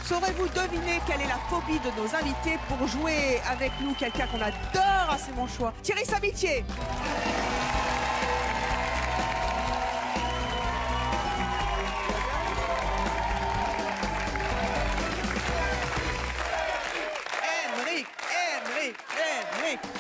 Saurez-vous deviner quelle est la phobie de nos invités? Pour jouer avec nous, quelqu'un qu'on adore, ah, c'est mon choix, Thierry Samitier.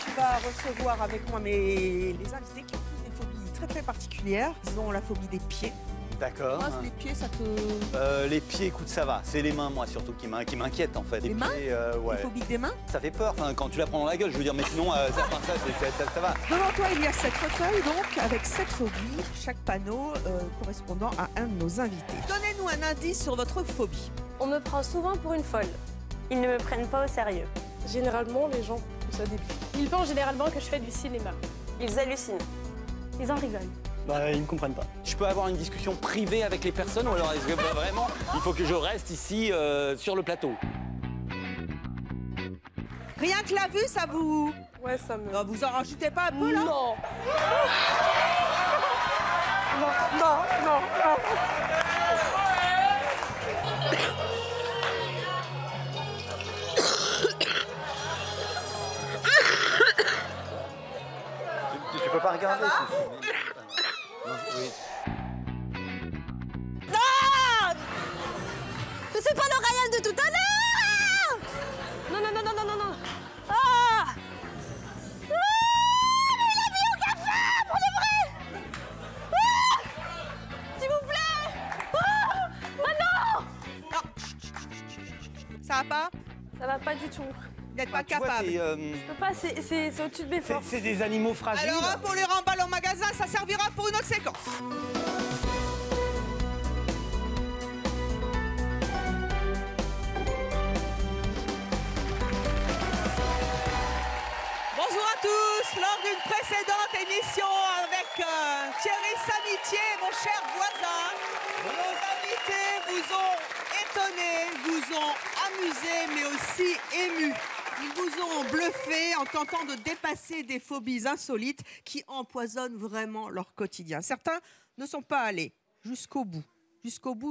Tu vas recevoir avec moi les invités qui ont tous des phobies très très particulières. Ils ont la phobie des pieds. D'accord. Les pieds, ça te... les pieds, écoute, ça va. C'est les mains, moi, surtout, qui m'inquiètent, en fait. Les mains pieds, ouais. Les phobies des mains? Ça fait peur, enfin, quand tu la prends dans la gueule, je veux dire, mais sinon, ça va. Devant toi, il y a 7 fauteuils, donc, avec 7 phobies, chaque panneau correspondant à un de nos invités. Donnez-nous un indice sur votre phobie. On me prend souvent pour une folle. Ils ne me prennent pas au sérieux. Généralement, les gens font ça débile. Ils pensent généralement que je fais du cinéma. Ils hallucinent. Ils en rigolent. Bah, ils ne comprennent pas. Je peux avoir une discussion privée avec les personnes ou alors est-ce que vraiment, il faut que je reste ici sur le plateau? Rien que la vue, ça vous... Ouais, ça me... Non, vous en rajoutez pas un peu, là? Non. Non. Tu peux pas regarder. Oui. Non! Je suis pas le Ryan de tout à l'heure! Non. Ah! Mais il a mis au café, pour de vrai! Ah! S'il vous plaît! Ah! Non! Ça va pas? Ça va pas du tout. Vous n'êtes pas Tu vois, capable. Je peux pas, c'est au-dessus de mes forces. c'est des animaux fragiles. Alors hop, on les remballe en magasin, ça servira pour une autre séquence. Bonjour à tous. Lors d'une précédente émission avec Thierry Samitier, mon cher voisin, nos invités vous ont étonné, vous ont amusé, mais aussi ému. Ils vous ont bluffé en tentant de dépasser des phobies insolites qui empoisonnent vraiment leur quotidien. Certains ne sont pas allés jusqu'au bout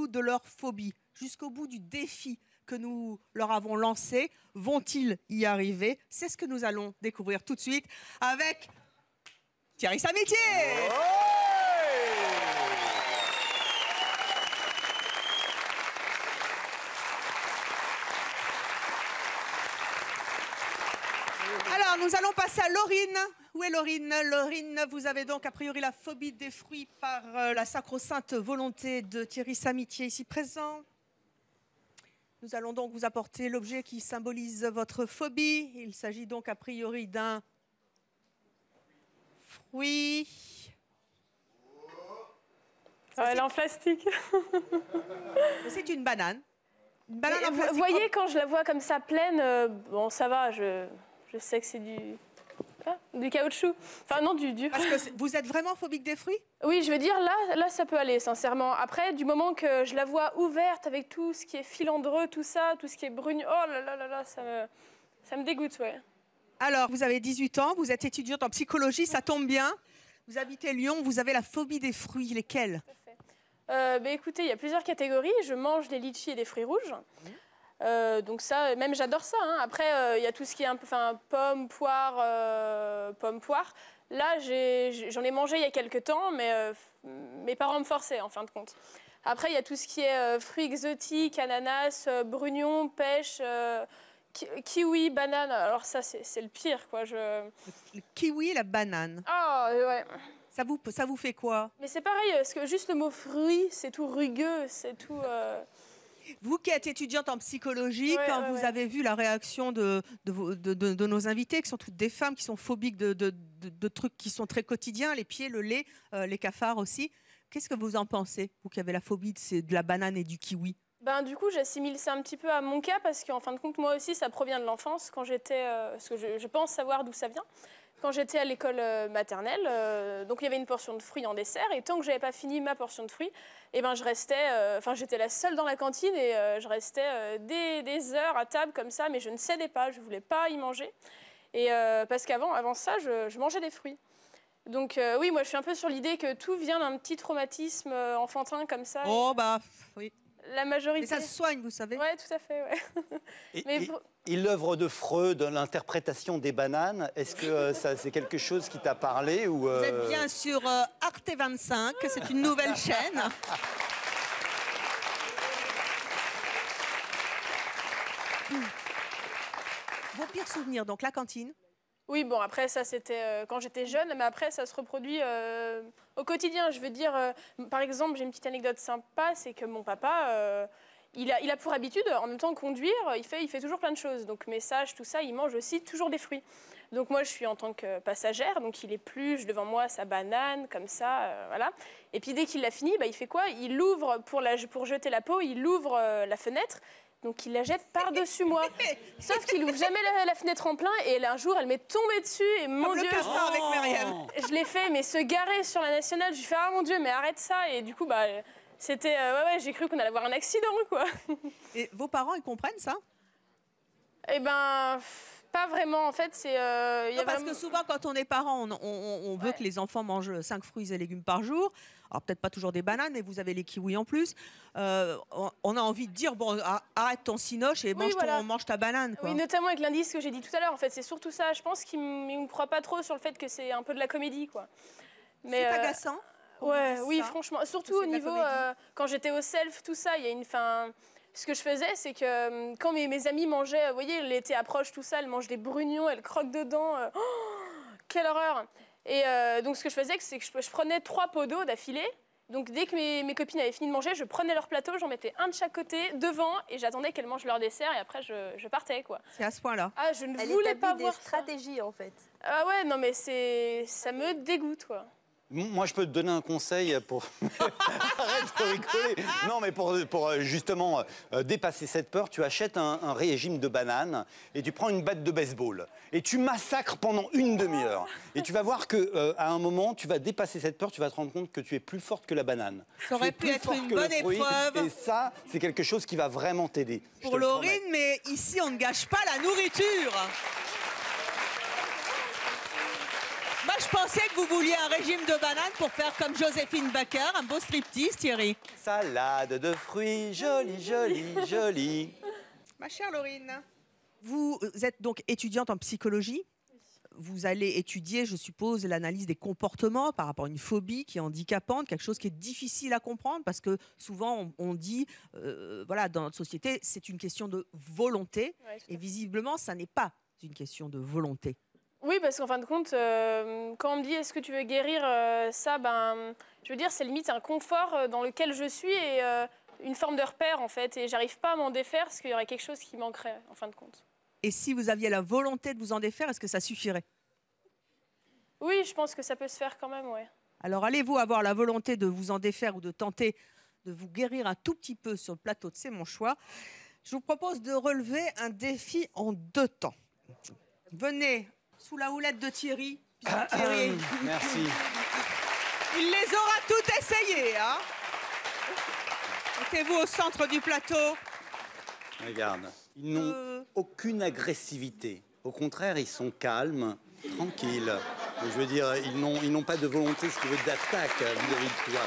de leur phobie, jusqu'au bout du défi que nous leur avons lancé. Vont-ils y arriver? C'est ce que nous allons découvrir tout de suite avec Thierry Samitier. Alors, nous allons passer à Laurine. Où est Laurine? Laurine, vous avez donc a priori la phobie des fruits par la sacro-sainte volonté de Thierry Samitier ici présent. Nous allons donc vous apporter l'objet qui symbolise votre phobie. Il s'agit donc a priori d'un fruit. Elle est en plastique. C'est une banane. Une banane en Vous plastique. voyez, quand je la vois comme ça pleine, bon, ça va, je sais que c'est du caoutchouc. Enfin, non, du dur. Parce que vous êtes vraiment phobique des fruits? Oui, je veux dire, là, ça peut aller, sincèrement. Après, du moment que je la vois ouverte avec tout ce qui est filandreux, tout ça, tout ce qui est brune, oh là, ça me dégoûte, ouais. Alors, vous avez 18 ans, vous êtes étudiante en psychologie, ça tombe bien. Vous habitez Lyon, vous avez la phobie des fruits, lesquels? Écoutez, il y a plusieurs catégories. Je mange des litchis et des fruits rouges. Donc ça, même j'adore ça. Hein. Après, il y a tout ce qui est un peu, pommes, poires. Là, j'en ai mangé il y a quelques temps, mais mes parents me forçaient, en fin de compte. Après, il y a tout ce qui est fruits exotiques, ananas, brugnons, pêche, kiwi, banane. Alors ça, c'est le pire, quoi. Le kiwi et la banane. Ah, ouais. Ça vous fait quoi? Mais c'est pareil, parce que juste le mot fruit, c'est tout rugueux, c'est tout... Vous qui êtes étudiante en psychologie, quand vous avez vu la réaction de nos invités, qui sont toutes des femmes qui sont phobiques de trucs qui sont très quotidiens, les pieds, le lait, les cafards aussi, qu'est-ce que vous en pensez, vous qui avez la phobie de la banane et du kiwi? Du coup, j'assimile ça un petit peu à mon cas, parce qu'en fin de compte, moi aussi, ça provient de l'enfance, quand j'étais... parce que je pense savoir d'où ça vient. Quand j'étais à l'école maternelle, donc il y avait une portion de fruits en dessert, et tant que je n'avais pas fini ma portion de fruits, je restais, j'étais la seule dans la cantine, et je restais des heures à table comme ça, mais je ne cédais pas, je ne voulais pas y manger. Et parce qu'avant ça, je mangeais des fruits. Donc oui, moi je suis un peu sur l'idée que tout vient d'un petit traumatisme enfantin comme ça. Oh bah oui. La majorité. Mais ça se soigne, vous savez. Ouais, tout à fait, ouais. Et l'œuvre de Freud, l'interprétation des bananes, est-ce que ça c'est quelque chose qui t'a parlé ou Vous êtes bien sur Arte 25, c'est une nouvelle chaîne. Vos pires souvenirs, donc la cantine. Oui, bon, après, ça, c'était quand j'étais jeune, mais après, ça se reproduit au quotidien. Je veux dire, par exemple, j'ai une petite anecdote sympa, c'est que mon papa, il a pour habitude, en même temps de conduire, il fait toujours plein de choses. Donc, message, tout ça, il mange aussi toujours des fruits. Donc, moi, je suis en tant que passagère, donc il épluche devant moi sa banane, comme ça, voilà. Et puis, dès qu'il l'a fini, bah, il fait quoi? Il l'ouvre pour jeter la peau, il ouvre la fenêtre. Donc il la jette par-dessus moi. Sauf qu'il ouvre jamais la fenêtre en plein et un jour elle m'est tombée dessus et mon Dieu, avec Myriam. je l'ai fait mais se garer sur la nationale, je lui fais ah mon Dieu mais arrête ça et du coup bah c'était ouais j'ai cru qu'on allait avoir un accident quoi. Et vos parents ils comprennent ça? Eh ben pas vraiment en fait c'est parce que souvent quand on est parent on veut que les enfants mangent 5 fruits et légumes par jour. Alors peut-être pas toujours des bananes, mais vous avez les kiwis en plus. On a envie de dire bon, arrête ton cinoche et mange ta banane. Quoi. Oui, notamment avec l'indice que j'ai dit tout à l'heure. En fait, c'est surtout ça. Je pense qu'il ne me croit pas trop sur le fait que c'est un peu de la comédie, quoi. C'est agaçant. Ouais, oui, franchement. Surtout au niveau quand j'étais au self, tout ça, il y a une fin. Ce que je faisais, c'est que quand mes amis mangeaient, vous voyez, l'été approche, tout ça, elles mangent des brugnons, elles croquent dedans. Quelle horreur! Et donc, ce que je faisais, c'est que je prenais 3 pots d'eau d'affilée. Donc, dès que mes copines avaient fini de manger, je prenais leur plateau, j'en mettais un de chaque côté, devant, et j'attendais qu'elles mangent leur dessert, et après, je partais, quoi. C'est à ce point-là. Ah, je ne voulais pas voir des stratégies, en fait. Ah ouais, non, mais ça me dégoûte, quoi. Moi, je peux te donner un conseil pour... Arrête de rigoler. Non, mais pour justement dépasser cette peur, tu achètes un régime de bananes et tu prends une batte de baseball. Et tu massacres pendant une demi-heure. Et tu vas voir qu'à un moment, tu vas dépasser cette peur, tu vas te rendre compte que tu es plus forte que la banane. Ça aurait pu être une bonne épreuve. Et ça, c'est quelque chose qui va vraiment t'aider. Pour Laurine, mais ici, on ne gâche pas la nourriture. Moi, je pensais que vous vouliez un régime de bananes pour faire comme Joséphine Baker, un beau striptease, Thierry. Salade de fruits, jolie, jolie, jolie. Ma chère Laurine, vous êtes donc étudiante en psychologie. Vous allez étudier, je suppose, l'analyse des comportements par rapport à une phobie qui est handicapante, quelque chose qui est difficile à comprendre parce que souvent on dit, voilà, dans notre société, c'est une question de volonté. Ouais, et visiblement, ça n'est pas une question de volonté. Oui, parce qu'en fin de compte, quand on me dit est-ce que tu veux guérir ça, ben, je veux dire, c'est limite un confort dans lequel je suis et une forme de repère en fait. Et j'arrive pas à m'en défaire parce qu'il y aurait quelque chose qui manquerait en fin de compte. Et si vous aviez la volonté de vous en défaire, est-ce que ça suffirait? Oui, je pense que ça peut se faire quand même, oui. Alors allez-vous avoir la volonté de vous en défaire ou de tenter de vous guérir un tout petit peu sur le plateau de C'est mon choix? Je vous propose de relever un défi en 2 temps. Venez sous la houlette de Thierry. Thierry, merci. Il les aura toutes essayées, hein. Mettez-vous au centre du plateau. Regarde, ils n'ont aucune agressivité. Au contraire, ils sont calmes, tranquilles. Je veux dire, ils n'ont pas de volonté, ce qui veut dire d'attaque vis-à-vis de toi.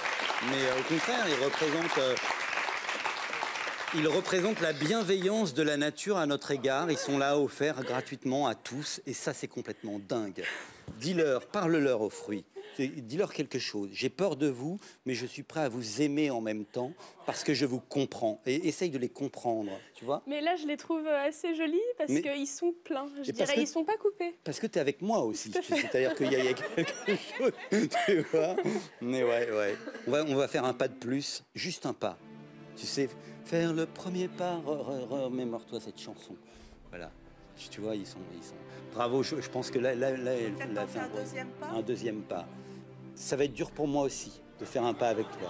Mais au contraire, ils représentent la bienveillance de la nature à notre égard. Ils sont là offerts gratuitement à tous. Et ça, c'est complètement dingue. Dis-leur, parle-leur aux fruits. Dis-leur quelque chose. J'ai peur de vous, mais je suis prêt à vous aimer en même temps parce que je vous comprends. Et essaye de les comprendre, tu vois. Mais là, je les trouve assez jolis parce qu'ils sont pleins. Je dirais, ils sont pas coupés. Parce que tu es avec moi aussi. C'est-à-dire qu'il y a quelque chose, tu vois. Mais ouais. On va faire un pas de plus, juste un pas. Tu sais, faire le premier pas, remémore-toi cette chanson. Voilà. Tu vois, ils sont... Bravo, je pense que là elle a fait un deuxième pas. Ça va être dur pour moi aussi de faire un pas avec toi.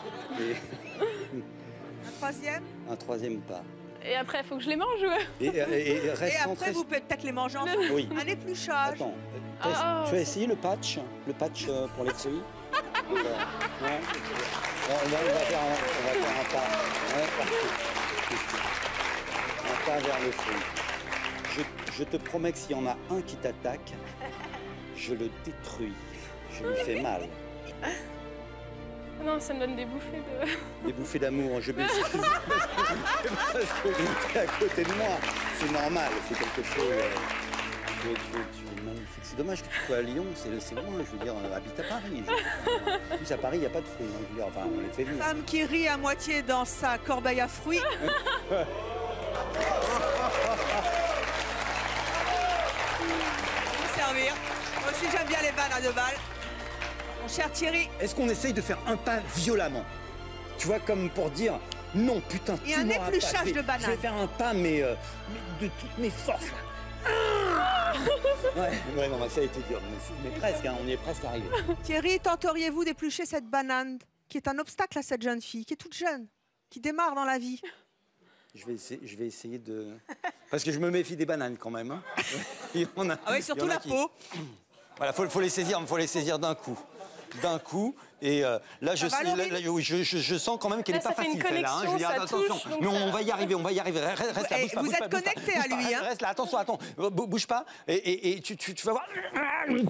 Un troisième? Un troisième pas. Et après, il faut que je les mange, ouais. Et après, vous pouvez peut-être les manger ensemble. Oui. Un épluchage. Attends, tu as essayé le patch pour les fruits? On va faire un pas. Ouais, un pas vers le fruit. Je te promets que s'il y en a un qui t'attaque, je le détruis. Je lui fais mal. Non, non, ça me donne des bouffées de... Des bouffées d'amour. Je m'excuse parce que tu es à côté de moi. C'est normal, c'est quelque chose... Tu es magnifique. C'est dommage que tu sois à Lyon, c'est loin. Je veux dire, habite à Paris. En plus, à Paris, il n'y a pas de fruits. Je veux dire, enfin, on les fait venir. Femme qui rit à moitié dans sa corbeille à fruits. Servir. Moi aussi, j'aime bien les balles à 2 balles. Mon cher Thierry. Est-ce qu'on essaye de faire un pas violemment? Tu vois, comme pour dire, non, putain, Et tu un m'auras pas. épluchage de banane. Je vais faire un pas, mais de toutes mes forces. Ouais, non, ça a été dur. Mais presque, hein, on y est presque arrivé. Thierry, tenteriez-vous d'éplucher cette banane qui est un obstacle à cette jeune fille, qui est toute jeune, qui démarre dans la vie? Je vais essayer de... Parce que je me méfie des bananes quand même. Hein. Ah oui, surtout la peau. Voilà, faut les saisir d'un coup. D'un coup. Et là, je sens quand même qu'elle n'est pas facile, celle-là. Hein. Je veux dire, attention. Mais on va y arriver, Reste là, bouge pas. Vous êtes connecté à lui, hein. Reste là, attention, attends. Bouge pas. Et tu vas voir.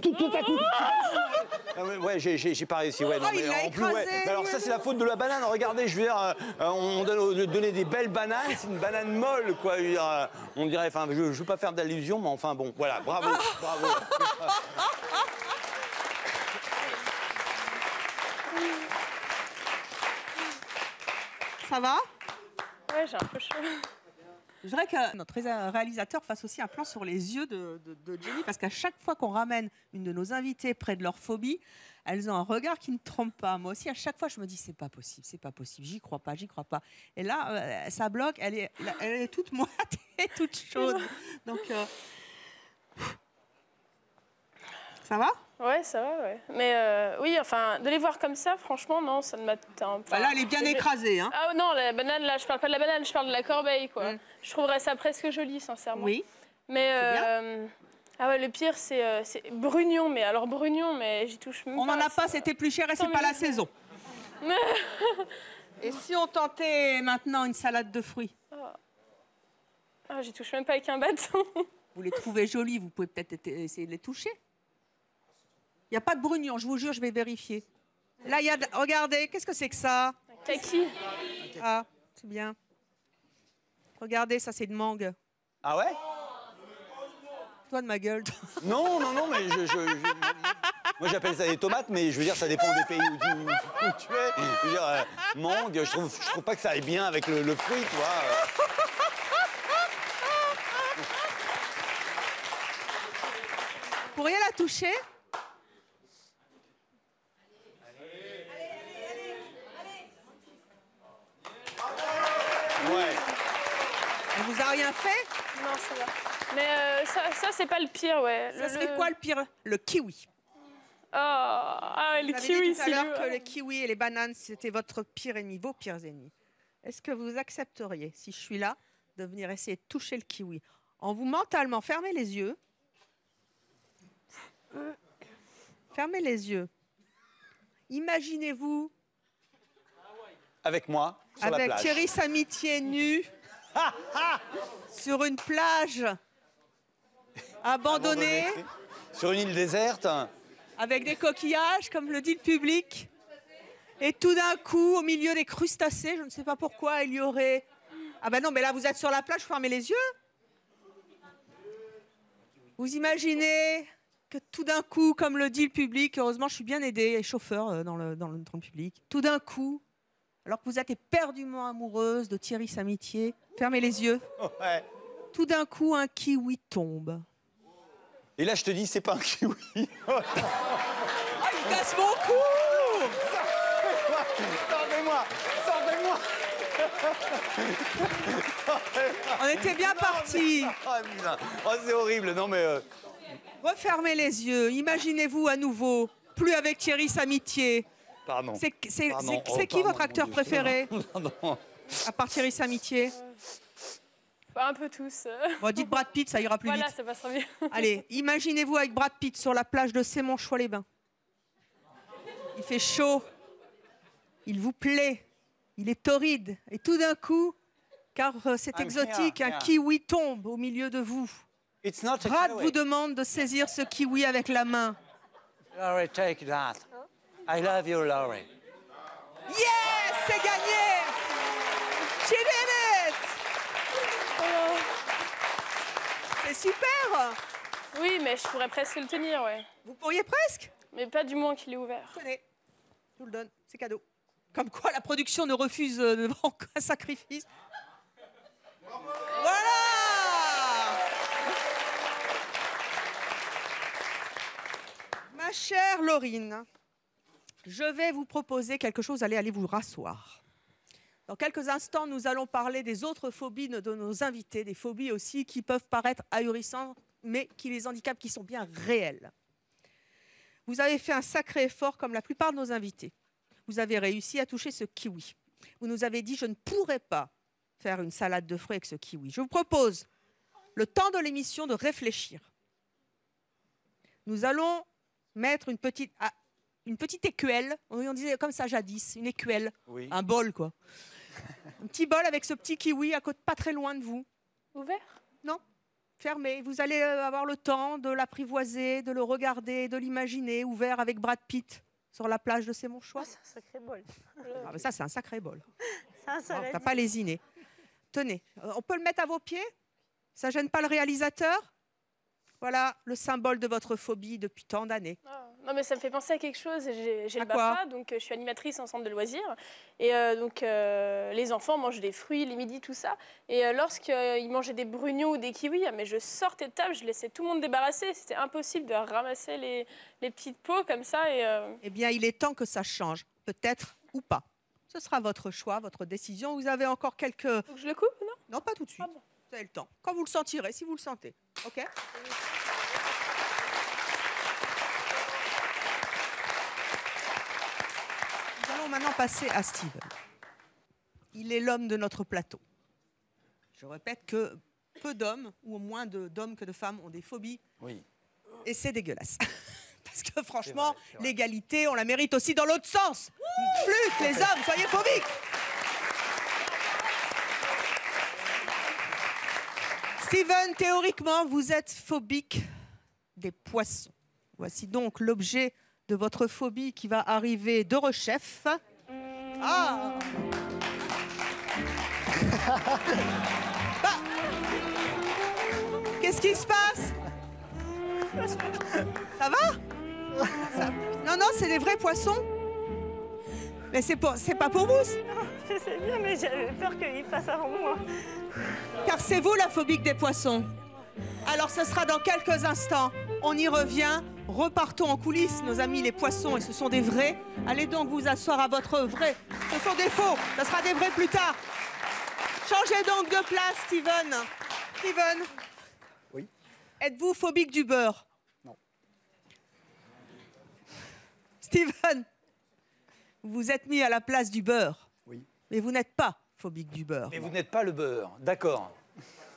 Tout à coup. Ouais, j'ai pas réussi. Ouais, non, il l'a écrasé. Alors ça, c'est la faute de la banane. Regardez, je veux dire, on donnait des belles bananes. C'est une banane molle, quoi. Je veux dire, on dirait, enfin, je veux pas faire d'allusion, mais enfin, bon, voilà, bravo. Ça va? Ouais, j'ai un peu chaud. Je voudrais que notre réalisateur fasse aussi un plan sur les yeux de Jenny, parce qu'à chaque fois qu'on ramène une de nos invitées près de leur phobie, elles ont un regard qui ne trompe pas. Moi aussi, à chaque fois, je me dis, c'est pas possible, j'y crois pas. Et là, ça bloque, elle est toute moite et toute chaude. Donc, ça va? Ouais, ça va, ouais. Mais oui, enfin, de les voir comme ça, franchement, non, ça ne m'atteint pas. Là, elle est bien écrasée, hein. Ah non, la banane, là, je parle pas de la banane, je parle de la corbeille, quoi. Je trouverais ça presque joli, sincèrement. Oui. Mais ah ouais, le pire, c'est brugnon, mais alors brugnon, mais j'y touche même pas. On n'en a pas, c'était plus cher et c'est pas la saison. Et si on tentait maintenant une salade de fruits? Ah, j'y touche même pas avec un bâton. Vous les trouvez jolies, vous pouvez peut-être essayer de les toucher. Il n'y a pas de brugnon, je vous jure, je vais vérifier. Là, il y a... Regardez, qu'est-ce que c'est que ça? Kaki. Ah, c'est bien. Regardez, ça, c'est de mangue. Ah ouais? Toi de ma gueule. Non, mais moi j'appelle ça des tomates, mais je veux dire, ça dépend des pays où tu es. Je veux dire, mangue, je trouve pas que ça aille bien avec le fruit, tu vois. Vous pourriez la toucher? Ouais. Elle vous a rien fait? Non, ça va. Mais ça c'est pas le pire, ouais. Ça serait quoi le pire? Le kiwi. Oh, ah ouais, le Vous avez kiwi, dit tout à c'est l'heure mieux. que le kiwi et les bananes, c'était votre pire ennemi, vos pires ennemis. Est-ce que vous accepteriez, si je suis là, de venir essayer de toucher le kiwi? En vous mentalement, fermez les yeux. Fermez les yeux. Imaginez-vous Avec moi, sur la avec plage. Thierry Samitier nu sur une plage abandonnée Sur une île déserte. avec des coquillages, comme le dit le public. Et tout d'un coup, au milieu des crustacés, je ne sais pas pourquoi, il y aurait... Ah ben non, mais là, vous êtes sur la plage, fermez les yeux. Vous imaginez que tout d'un coup, comme le dit le public, heureusement, je suis bien aidée, les chauffeurs dans le public, tout d'un coup, alors que vous êtes éperdument amoureuse de Thierry Samitier, fermez les yeux. Ouais. Tout d'un coup, un kiwi tombe. Et là, je te dis, c'est pas un kiwi. Ah, il casse mon cou! Sortez-moi. On était bien partis. Oh, c'est horrible. Non, mais... Refermez les yeux. Imaginez-vous à nouveau, plus avec Thierry Samitier. Pardon. C'est qui Pardon, votre acteur mon Dieu. préféré, Pardon. à part Thierry Samitier? Enfin, un peu tous. Bon, dites Brad Pitt, ça ira plus Voilà, vite. ça passera bien. Allez, imaginez-vous avec Brad Pitt sur la plage de Sémonchois-les-Bains. Il fait chaud. Il vous plaît. Il est torride. Et tout d'un coup, car c'est exotique, un kiwi tombe au milieu de vous. It's not a Brad kiwi. vous demande de saisir ce kiwi avec la main. Laurie, take that. I love you, Laurie. Yes, c'est gagné. She did it. C'est super. Oui, mais je pourrais presque le tenir, ouais. Vous pourriez presque. Mais pas du moment qu'il est ouvert. Tenez, je vous le donne, c'est cadeau. Comme quoi la production ne refuse devant un sacrifice. Voilà. Ma chère Laurine, je vais vous proposer quelque chose. Allez vous rasseoir. Dans quelques instants, nous allons parler des autres phobies de nos invités, des phobies aussi qui peuvent paraître ahurissantes, mais qui les handicapent, qui sont bien réels. Vous avez fait un sacré effort, comme la plupart de nos invités. Vous avez réussi à toucher ce kiwi. Vous nous avez dit, je ne pourrais pas faire une salade de fruits avec ce kiwi. Je vous propose, le temps de l'émission, de réfléchir. Nous allons mettre une petite écuelle, on disait comme ça jadis, une écuelle, Oui. un bol quoi. Un petit bol avec ce petit kiwi à côté, pas très loin de vous. Ouvert? Non, fermé. Vous allez avoir le temps de l'apprivoiser, de le regarder, de l'imaginer, ouvert avec Brad Pitt sur la plage de C'est mon choix. C'est un sacré bol. Ah, mais ça, c'est un sacré bol. Ça, Non, t'as pas lésiné. Tenez, on peut le mettre à vos pieds? Ça gêne pas le réalisateur? Voilà le symbole de votre phobie depuis tant d'années. Ah, non, mais ça me fait penser à quelque chose. J'ai À le quoi? BAFA, donc je suis animatrice en centre de loisirs. Et donc, les enfants mangent des fruits, les midis, tout ça. Et lorsqu'ils mangeaient des brugnons ou des kiwis, mais je sortais de table, je laissais tout le monde débarrasser. C'était impossible de ramasser les petites peaux comme ça. Eh bien, il est temps que ça change, peut-être ou pas. Ce sera votre choix, votre décision. Vous avez encore quelques... Faut que je le coupe, non? Non, pas tout de suite. Ah bon. Vous avez le temps. Quand vous le sentirez, si vous le sentez. OK? Nous allons maintenant passer à Steven. Il est l'homme de notre plateau. Je répète que peu d'hommes, ou moins d'hommes que de femmes, ont des phobies. Oui. Et c'est dégueulasse. Parce que franchement, c'est vrai. l'égalité, on la mérite aussi dans l'autre sens. Plus que les hommes, soyez phobiques. Steven, théoriquement, vous êtes phobique des poissons. Voici donc l'objet de votre phobie qui va arriver de Rechef. Ah Bah, qu'est-ce qui se passe? Ça va? Non, non, c'est des vrais poissons. Mais c'est pas pour vous, Je sais bien, mais j'avais peur qu'il passe avant moi. car c'est vous la phobique des poissons. Alors ce sera dans quelques instants. On y revient. Repartons en coulisses, nos amis les poissons, et ce sont des vrais. Allez donc vous asseoir à votre vrai. Ce sont des faux, ce sera des vrais plus tard. Changez donc de place, Steven. Steven. Oui. Êtes-vous phobique du beurre? Non. Steven, vous vous êtes mis à la place du beurre. Oui. Mais vous n'êtes pas phobique du beurre. Mais vous n'êtes pas le beurre. D'accord.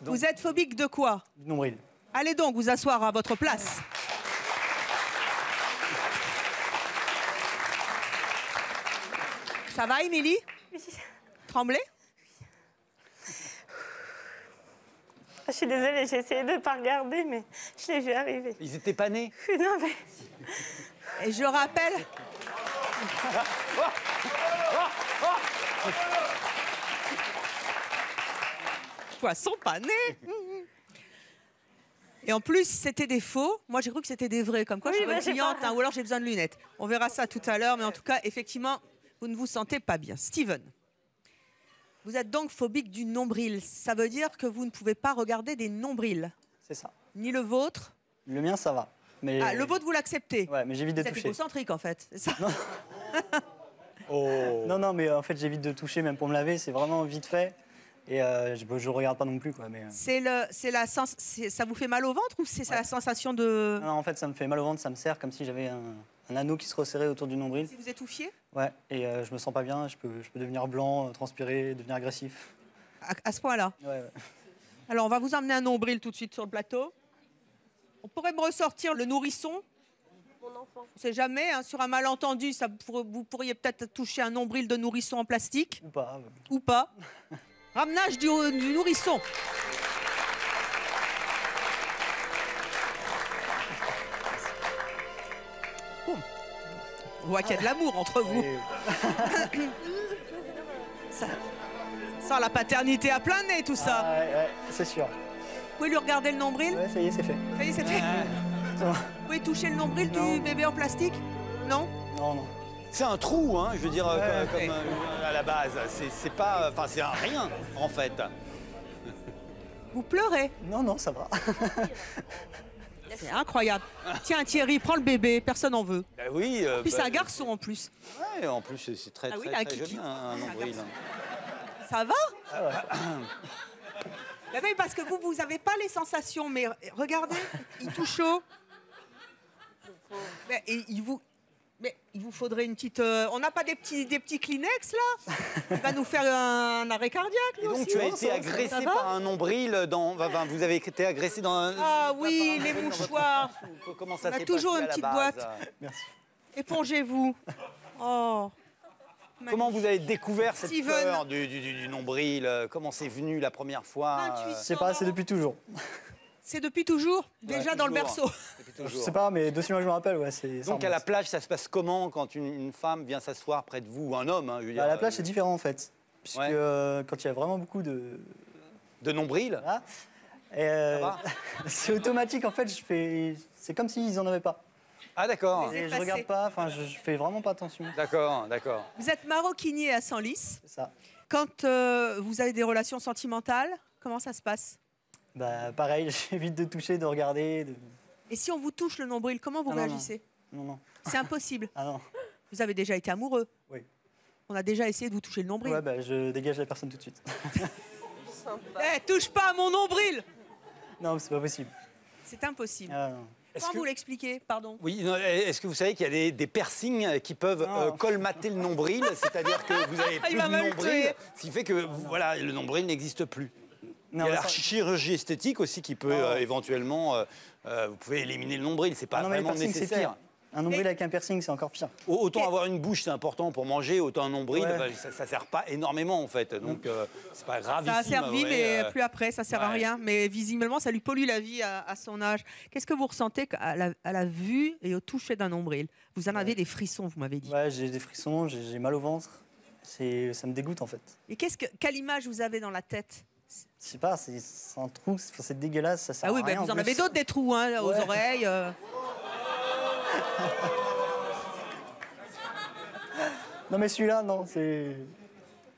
Donc- Vous êtes phobique de quoi? Du nombril. Allez donc vous asseoir à votre place. Ça va, Émilie? Tremblez? Je suis désolée, j'ai essayé de ne pas regarder, mais je l'ai vu arriver. Ils étaient pas nés. Non, mais Et je rappelle... Poisson pas né. Et en plus, c'était des faux. Moi, j'ai cru que c'était des vrais. Comme quoi, Oui, je suis bah, bonne j'ai cliente, pas- hein, ou alors j'ai besoin de lunettes. On verra ça tout à l'heure. Mais en tout cas, effectivement, vous ne vous sentez pas bien. Steven, vous êtes donc phobique du nombril. Ça veut dire que vous ne pouvez pas regarder des nombrils. C'est ça. Ni le vôtre. Le mien, ça va. Mais... Ah, le vôtre, vous l'acceptez. Ouais, mais j'évite de Vous êtes toucher. égocentrique, en fait. C'est ça. Oh. Non, mais en fait, j'évite de toucher, même pour me laver. C'est vraiment vite fait. Et je regarde pas non plus, quoi. Mais, Ça vous fait mal au ventre ou c'est Ouais. la sensation de... Non, en fait, ça me fait mal au ventre, ça me serre comme si j'avais un anneau qui se resserrait autour du nombril. Si vous étouffiez Ouais, et je me sens pas bien. Je peux devenir blanc, transpirer, devenir agressif. à ce point-là. Ouais. Alors, on va vous emmener un nombril tout de suite sur le plateau. On pourrait me ressortir le nourrisson. mon enfant. On ne sait jamais, hein, sur un malentendu, vous pourriez peut-être toucher un nombril de nourrisson en plastique. Ou pas. Ou pas. Ramenage du nourrisson. Boum. On voit qu'il y a de l'amour entre vous. Et- Ça sent la paternité à plein nez, tout ça. Ah, ouais, c'est sûr. Vous pouvez lui regarder le nombril? Ouais, ça y est, c'est fait. Ça y est, c'est fait. Ça va. Vous pouvez toucher le nombril Non. du bébé en plastique? Non? Non, non. C'est un trou, hein, je veux dire, Ouais. comme à la base. C'est pas, enfin, c'est un rien, en fait. Vous pleurez? Non, non, ça va. C'est incroyable. Tiens, Thierry, prends le bébé, personne n'en veut. Bah oui. Puis c'est un garçon en plus. Ouais, en plus, c'est très, Ah oui, très, là, très Kiki. joli, un nombril. Ça va? Bah oui, parce que vous avez pas les sensations, mais regardez, il est tout chaud. Mais il vous faudrait une petite. On n'a pas des petits Kleenex là? Il va nous faire un arrêt cardiaque. Et donc, tu as été agressé par un nombril dans. Enfin, vous avez été agressé dans un. Ah oui, par un les nombril dans votre mouchoirs. enfance, ou comment ça On a s'est toujours passé une à la petite base boîte. Merci. Épongez-vous. Oh. Comment vous avez découvert cette Steven. peur du nombril? Comment c'est venu la première fois 28. C'est pas, c'est depuis toujours. C'est depuis toujours? Déjà Ouais, dans le toujours. berceau. Depuis Je toujours. sais pas, mais de celui-là, je me rappelle, ouais, c'est ça. Donc à la plage, ça se passe comment quand une femme vient s'asseoir près de vous, ou un homme, hein, je veux dire, À la plage, c'est différent en fait. Puisque Ouais. quand il y a vraiment beaucoup de. de nombril. Voilà, va c'est automatique en fait, c'est comme s'ils en avaient pas. Ah d'accord, Les Et je effacés. regarde pas, enfin je fais vraiment pas attention. d'accord, d'accord. Vous êtes maroquinier à Senlis. C'est ça. Quand vous avez des relations sentimentales, comment ça se passe? Bah pareil, j'évite de toucher, de regarder. Et si on vous touche le nombril, comment vous Ah, non, réagissez? Non, non. C'est impossible. Ah non. Vous avez déjà été amoureux. Oui. On a déjà essayé de vous toucher le nombril. Ouais, bah je dégage la personne tout de suite. Eh, touche pas à mon nombril! Non, c'est pas possible. C'est impossible. Ah, non. Est-ce Comment que- vous l'expliquez? Pardon. Oui, non, est-ce que vous savez qu'il y a des piercings qui peuvent Non. colmater le nombril, c'est-à-dire que vous avez Il plus va de me le nombril, tuer. ce qui fait que voilà, le nombril n'existe plus. Non, Il y a mais la ça- chirurgie esthétique aussi qui peut Non. éventuellement, vous pouvez éliminer le nombril, c'est pas Ah non, mais les vraiment piercings, c'est nécessaire. pire. Un nombril avec un piercing, c'est encore pire. Autant avoir une bouche, c'est important pour manger, autant un nombril, Ouais. bah, ça sert pas énormément en fait. Donc c'est pas gravissime. Ça a servi, ouais, mais plus après, ça sert à ouais. rien. Mais visiblement, ça lui pollue la vie à son âge. Qu'est-ce que vous ressentez à la vue et au toucher d'un nombril? Vous en avez des frissons, vous m'avez dit. Ouais, j'ai des frissons, j'ai mal au ventre. Ça me dégoûte en fait. Et quelle image vous avez dans la tête? Je sais pas, c'est un trou, c'est dégueulasse, ça sert Ah oui, à ben rien. vous en plus. avez d'autres des trous hein, aux Ouais. oreilles. Non mais celui-là, non, c'est.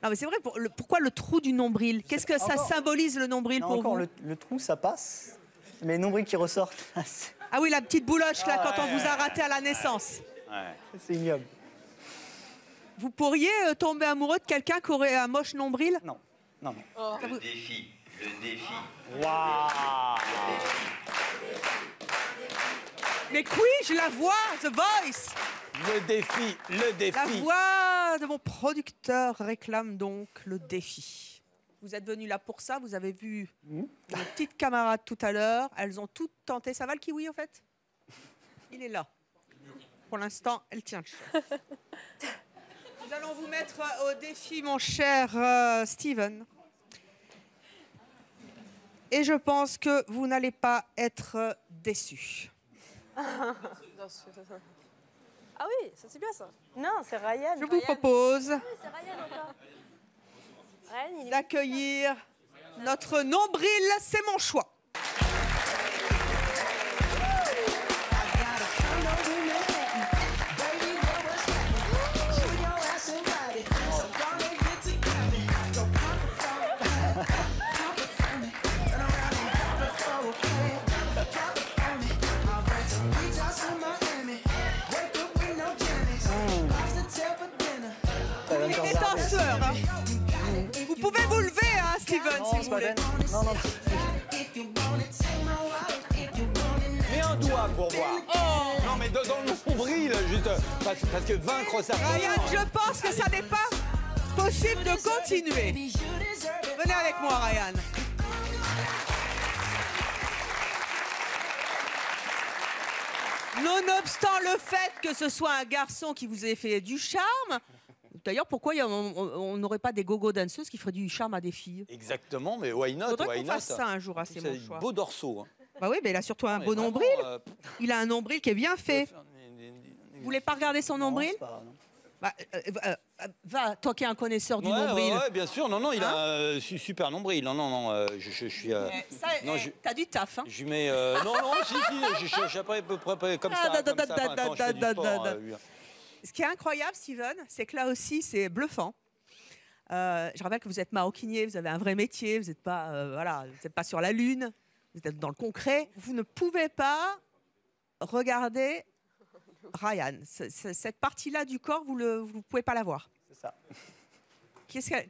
Non, mais c'est vrai, pourquoi le trou du nombril? Qu'est-ce que ça Encore- symbolise le nombril Non, pour encore, vous? le trou, ça passe. Mais le nombril qui ressort, Ah oui, la petite bouloche là, Ah, quand on vous a raté à la naissance. Ouais. c'est ignoble. Vous pourriez tomber amoureux de quelqu'un qui aurait un moche nombril? Non, non, non. Le défi, le défi. Waouh. Mais oui, je la vois, The Voice. Le défi, le défi. La voix de mon producteur réclame donc le défi. Vous êtes venu là pour ça, vous avez vu nos petites camarades tout à l'heure, elles ont toutes tenté. Ça va le kiwi, en fait? Il est là. Pour l'instant, elle tient le choc. Nous allons vous mettre au défi, mon cher Steven. Et je pense que vous n'allez pas être déçu. Ah oui, ça c'est bien ça. Non, c'est Ryan. Je vous propose C'est Ryan encore. Ryan, il est... d'accueillir notre nombril, c'est mon choix. Ça va me faire Il est en zarder. sueur. Hein. Vous pouvez vous lever, hein, Steven, Non, si c'est vous pas voulez. gêne. Non, non, Mets un doigt pour voir. Non mais dans le nombril, juste parce que vaincre ça. Ryan, je pense que ça n'est pas possible de continuer. Venez avec moi, Ryan. Nonobstant le fait que ce soit un garçon qui vous ait fait du charme, d'ailleurs, pourquoi on n'aurait pas des gogo danseuses qui feraient du charme à des filles? Exactement, mais why not? Faudrait Why qu'on not? fasse ça un jour, c'est C'est mon des choix. beaux dorsaux. Hein. Bah oui, mais il a surtout un Mais beau vraiment, nombril. Il a un nombril qui est bien fait. faire des voulez pas regarder son nombril? c'est pas grave, non. Bah, va, toi qui es un connaisseur du Ouais, nombril. ouais, bien sûr. Non, non, il a un super nombril. Non, non, non, je suis... Ça, non, je- t'as du taf, hein? Je lui mets... non, non, si, je suis à peu près comme ça. Comme ça, enfin, quand je fais du sport, Ce qui est incroyable, Steven, c'est que là aussi, c'est bluffant. Je rappelle que vous êtes maroquinier, vous avez un vrai métier, vous n'êtes pas, voilà, vous n'êtes pas sur la Lune, vous êtes dans le concret. Vous ne pouvez pas regarder Ryan. Cette partie-là du corps, vous ne pouvez pas la voir. C'est ça.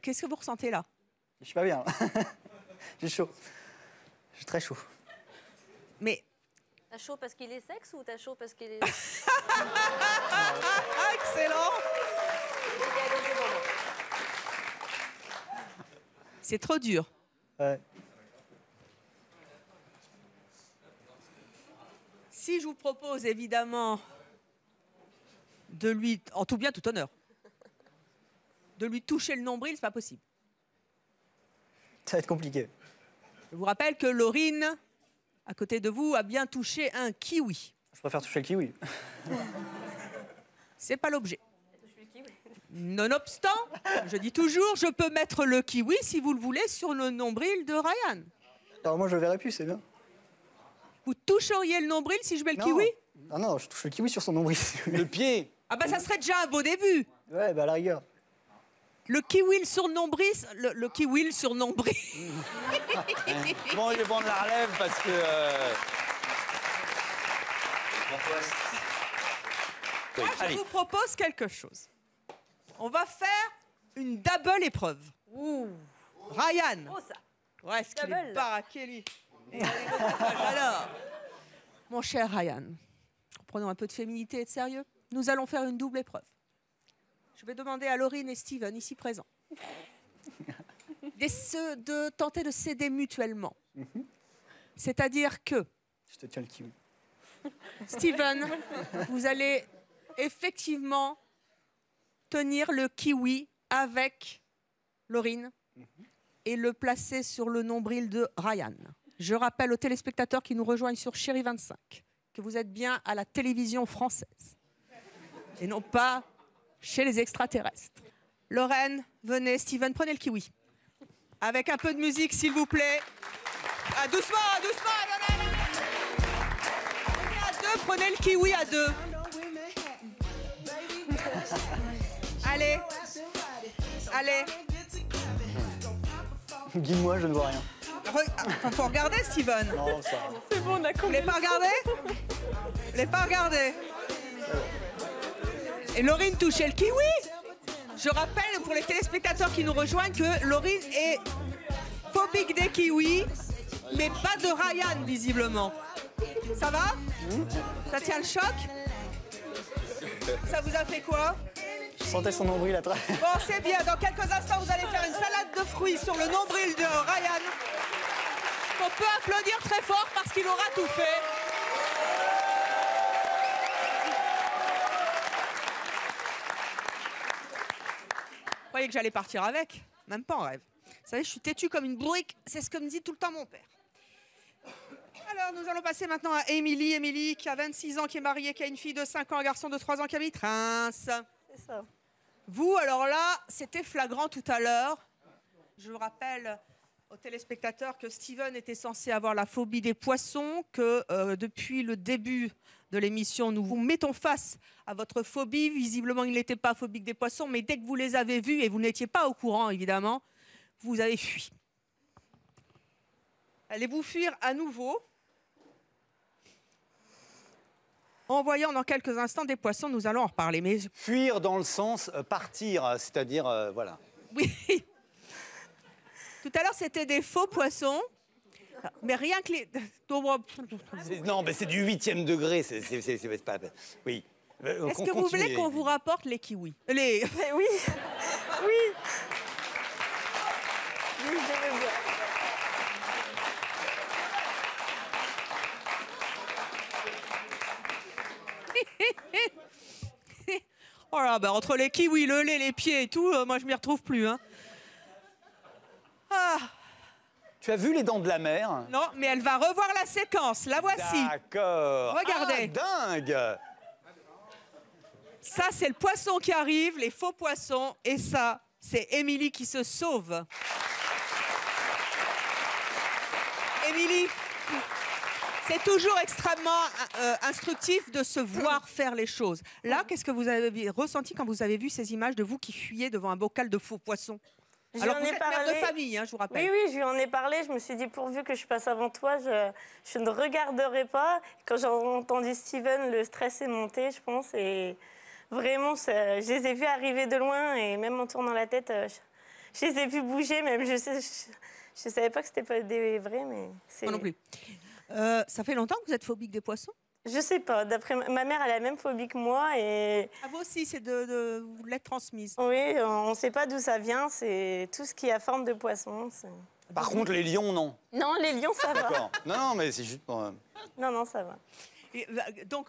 Qu'est-ce que vous ressentez là? Je suis pas bien. J'ai chaud. J'ai très chaud. Mais T'as chaud parce qu'il est sexe ou t'as chaud parce qu'il est... excellent! C'est trop dur. Ouais. Si je vous propose évidemment de lui, en tout bien, tout honneur, de lui toucher le nombril, c'est pas possible. Ça va être compliqué. Je vous rappelle que Laurine, à côté de vous, a bien touché un kiwi. Je préfère toucher le kiwi. C'est pas l'objet. Nonobstant, je dis toujours, je peux mettre le kiwi, si vous le voulez, sur le nombril de Ryan. Alors moi, je le verrai plus, c'est bien. Vous toucheriez le nombril si je mets le Non. kiwi? Ah non, je touche le kiwi sur son nombril. Le pied. Ah bah ça serait déjà un beau début. Ouais, bah à la rigueur. Le kiwi sur nombril, le kiwi sur nombril. Bon, je vais prendre la relève parce que... Moi, je vous propose quelque chose. On va faire une double épreuve. Ryan. Oh, ça. Ouais, ce qu'il est Double. baraqué, lui. Alors, mon cher Ryan, prenons un peu de féminité et de sérieux. Nous allons faire une double épreuve. Je vais demander à Laurine et Steven, ici présents, de tenter de s'aider mutuellement. C'est-à-dire que, Je te tiens le kiwi. Steven, vous allez effectivement tenir le kiwi avec Laurine et le placer sur le nombril de Ryan. Je rappelle aux téléspectateurs qui nous rejoignent sur Chérie 25 que vous êtes bien à la télévision française et non pas chez les extraterrestres. Lorraine, venez. Steven, prenez le kiwi. Avec un peu de musique, s'il vous plaît. Ah, doucement, doucement, Lorraine. Venez à deux, prenez le kiwi à deux. Allez. Allez. Guide-moi, je ne vois rien. Faut regarder, Steven. Non, ça va. C'est bon, on a Vous combien l'avez pas regardé? Vous l'avez pas regardé? Et Laurine touchait le kiwi. Je rappelle pour les téléspectateurs qui nous rejoignent que Laurine est phobique des kiwis, mais pas de Ryan, visiblement. Ça va? Ça tient le choc? Ça vous a fait quoi? Je sentais son nombril à travers. Bon, c'est bien. Dans quelques instants, vous allez faire une salade de fruits sur le nombril de Ryan. On peut applaudir très fort parce qu'il aura tout fait. Vous croyez que j'allais partir avec? Même pas en rêve. Vous savez, je suis têtue comme une brique. C'est ce que me dit tout le temps mon père. Alors, nous allons passer maintenant à Émilie. Émilie, qui a 26 ans, qui est mariée, qui a une fille de 5 ans, un garçon de 3 ans qui habite Reims. C'est ça. Vous, alors là, c'était flagrant tout à l'heure. Je vous rappelle aux téléspectateurs que Steven était censé avoir la phobie des poissons, que depuis le début de l'émission, nous vous mettons face à votre phobie. Visiblement, il n'était pas phobique des poissons, mais dès que vous les avez vus, et vous n'étiez pas au courant, évidemment, vous avez fui. Allez-vous fuir à nouveau? En voyant dans quelques instants des poissons, nous allons en reparler. Mais Fuir dans le sens partir, c'est-à-dire, voilà. oui. Tout à l'heure, c'était des faux poissons. Mais rien que les... Non, mais c'est du 8e degré, c'est pas... Oui. Est-ce que vous voulez qu'on vous rapporte les kiwis? Les... Mais oui. Oui. Oui, je veux bien. Oh là, ben, entre les kiwis, le lait, les pieds et tout, moi je m'y retrouve plus. Hein. Ah, Tu as vu les dents de la mer? non, mais elle va revoir la séquence. La voici. D'accord. Regardez. Ah, dingue. Ça, c'est le poisson qui arrive, les faux poissons. Et ça, c'est Émilie qui se sauve. Émilie, c'est toujours extrêmement instructif de se voir faire les choses. Là, qu'est-ce que vous avez ressenti quand vous avez vu ces images de vous qui fuyez devant un bocal de faux poissons? Alors vous êtes mère de famille, hein, je vous rappelle. Oui, oui, je lui en ai parlé. Je me suis dit, pourvu que je passe avant toi, je ne regarderai pas. Quand j'ai entendu Steven, le stress est monté, je pense. Et vraiment, je les ai vus arriver de loin. Et même en tournant la tête, je les ai vus bouger. Même je ne savais pas que ce n'était pas des vrais. Mais moi non plus. Ça fait longtemps que vous êtes phobique des poissons? Je sais pas. D'après ma mère, elle a la même phobie que moi. Et... Ah, vous aussi, c'est vous l'êtes transmise. Oui, on ne sait pas d'où ça vient. C'est tout ce qui a forme de poisson. Par contre, les lions, non. Non, les lions, ça va. D'accord. Non, mais c'est juste pour... Non, non, ça va. Et, donc,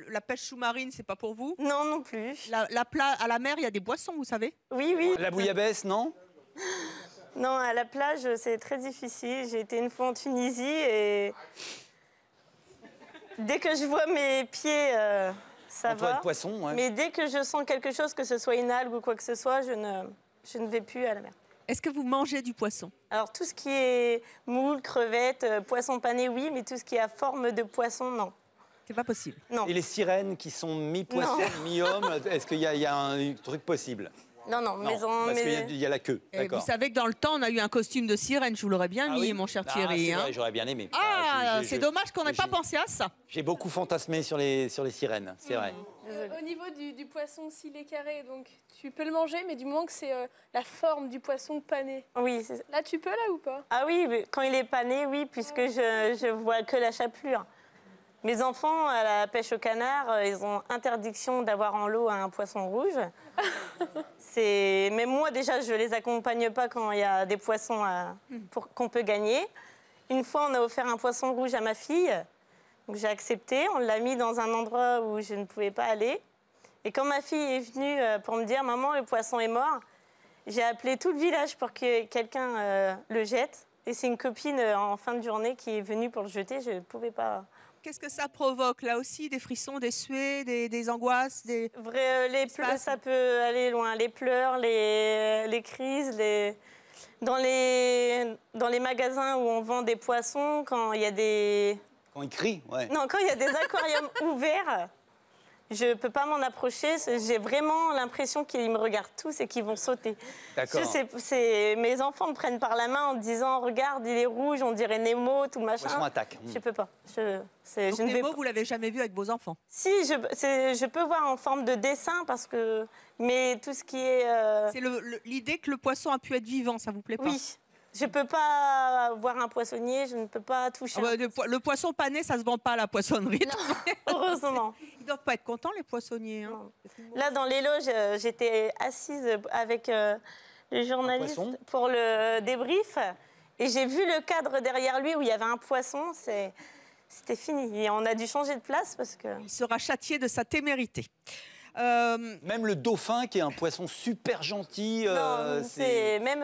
la pêche sous-marine, c'est pas pour vous? Non, non plus. À la mer, il y a des boissons, vous savez? Oui, oui. La bouillabaisse, non? Non, à la plage, c'est très difficile. J'ai été une fois en Tunisie et... Dès que je vois mes pieds, ça va. De poisson, ouais. Mais dès que je sens quelque chose, que ce soit une algue ou quoi que ce soit, je ne vais plus à la mer. Est-ce que vous mangez du poisson? Alors, tout ce qui est moule, crevettes, poisson pané, oui, mais tout ce qui a forme de poisson, non. C'est pas possible. Non. Et les sirènes qui sont mi-poisson, mi-homme, est-ce qu'il y a un truc possible? Non, non, Non, parce qu'il y a la queue. Et vous savez que dans le temps, on a eu un costume de sirène. Je vous l'aurais bien mis, mon cher Thierry. C'est hein. vrai, j'aurais bien aimé. C'est dommage qu'on n'ait pas pensé à ça. J'ai beaucoup fantasmé sur les sirènes, c'est vrai. Au niveau du poisson, s'il est carré, donc tu peux le manger, mais du moment que c'est la forme du poisson pané. Oui, c'est ça. Là, tu peux, là, ou pas? Ah oui, quand il est pané, oui, puisque je vois que la chapelure. Mes enfants, à la pêche au canard, ils ont interdiction d'avoir en lot un poisson rouge. Même moi, déjà, je ne les accompagne pas quand il y a des poissons qu'on peut gagner. Une fois, on a offert un poisson rouge à ma fille. Donc, j'ai accepté. On l'a mis dans un endroit où je ne pouvais pas aller. Et quand ma fille est venue pour me dire « Maman, le poisson est mort », j'ai appelé tout le village pour que quelqu'un le jette. Et c'est une copine en fin de journée qui est venue pour le jeter. Je ne pouvais pas... Qu'est-ce que ça provoque, là aussi? Des frissons, des suées, des angoisses les pleurs, ça peut aller loin. Les pleurs, les crises, dans les magasins où on vend des poissons, quand il y a des... Quand ils crient, ouais. Non, quand il y a des aquariums ouverts, je ne peux pas m'en approcher. J'ai vraiment l'impression qu'ils me regardent tous et qu'ils vont sauter. D'accord. Mes enfants me prennent par la main en disant « Regarde, il est rouge, on dirait Nemo, tout machin. » Poisson attaque. Je ne peux pas. Donc Nemo, vous l'avez jamais vu avec vos enfants? Si, je peux voir en forme de dessin, mais tout ce qui est... C'est l'idée que le poisson a pu être vivant, ça vous plaît pas? Oui. Je ne peux pas voir un poissonnier, je ne peux pas toucher. Le poisson pané, ça ne se vend pas à la poissonnerie. Non, heureusement. Ils ne doivent pas être contents, les poissonniers. Hein. Là, dans les loges, j'étais assise avec le journaliste pour le débrief. Et j'ai vu le cadre derrière lui où il y avait un poisson. C'était fini. Et on a dû changer de place parce que... Il sera châtié de sa témérité. Même le dauphin, qui est un poisson super gentil. Non, c'est même